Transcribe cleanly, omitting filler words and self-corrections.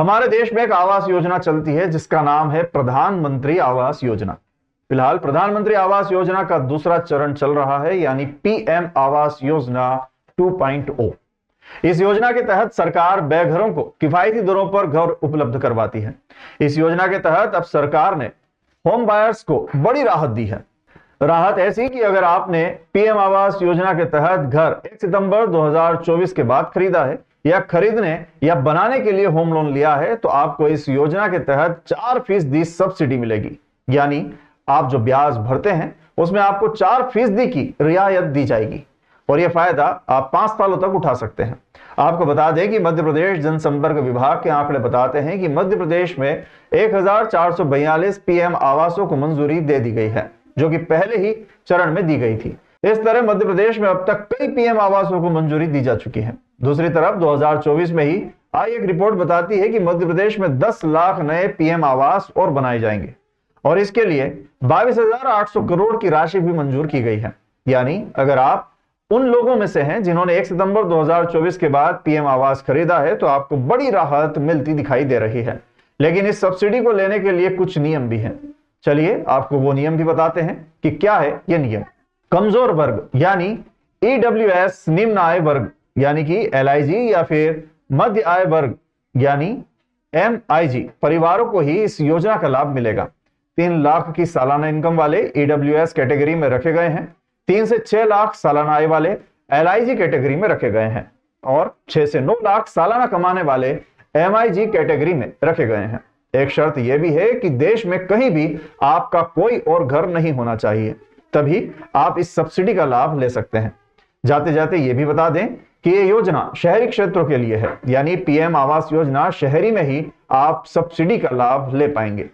हमारे देश में एक आवास योजना चलती है जिसका नाम है प्रधानमंत्री आवास योजना। फिलहाल प्रधानमंत्री आवास योजना का दूसरा चरण चल रहा है, यानी पीएम आवास योजना 2.0। इस योजना के तहत सरकार बेघरों को किफायती दरों पर घर उपलब्ध करवाती है। इस योजना के तहत अब सरकार ने होम बायर्स को बड़ी राहत दी है। राहत ऐसी कि अगर आपने पीएम आवास योजना के तहत घर 1 सितंबर 2024 के बाद खरीदा है या खरीदने या बनाने के लिए होम लोन लिया है, तो आपको इस योजना के तहत 4% सब्सिडी मिलेगी। यानी आप जो ब्याज भरते हैं उसमें आपको 4% की रियायत दी जाएगी और यह फायदा आप 5 सालों तक उठा सकते हैं। आपको बता दें कि मध्य प्रदेश जनसंपर्क विभाग के आंकड़े बताते हैं कि मध्य प्रदेश में 1442 पीएम आवासों को मंजूरी दे दी गई है, जो कि पहले ही चरण में दी गई थी। इस तरह मध्य प्रदेश में अब तक कई पीएम आवासों को मंजूरी दी जा चुकी है। दूसरी तरफ 2024 में ही आई एक रिपोर्ट बताती है कि मध्य प्रदेश में 10 लाख नए पीएम आवास और बनाए जाएंगे और इसके लिए 22,800 करोड़ की राशि भी मंजूर की गई है। यानी अगर आप उन लोगों में से हैं जिन्होंने 1 सितंबर 2024 के बाद पीएम आवास खरीदा है, तो आपको बड़ी राहत मिलती दिखाई दे रही है। लेकिन इस सब्सिडी को लेने के लिए कुछ नियम भी हैं। चलिए आपको वो नियम भी बताते हैं कि क्या है ये नियम। कमजोर वर्ग यानी ईडब्ल्यूएस, निम्न आय वर्ग यानी कि एलआईजी या फिर मध्य आय वर्ग यानी एमआईजी परिवारों को ही इस योजना का लाभ मिलेगा। 3 लाख की सालाना इनकम वाले ईडब्ल्यूएस कैटेगरी में रखे गए हैं, 3 से 6 लाख सालाना आय वाले एलआईजी कैटेगरी में रखे गए हैं और 6 से 9 लाख सालाना कमाने वाले एमआईजी कैटेगरी में रखे गए हैं। एक शर्त यह भी है कि देश में कहीं भी आपका कोई और घर नहीं होना चाहिए, तभी आप इस सब्सिडी का लाभ ले सकते हैं। जाते जाते ये भी बता दें कि ये योजना शहरी क्षेत्रों के लिए है, यानी पीएम आवास योजना शहरी में ही आप सब्सिडी का लाभ ले पाएंगे।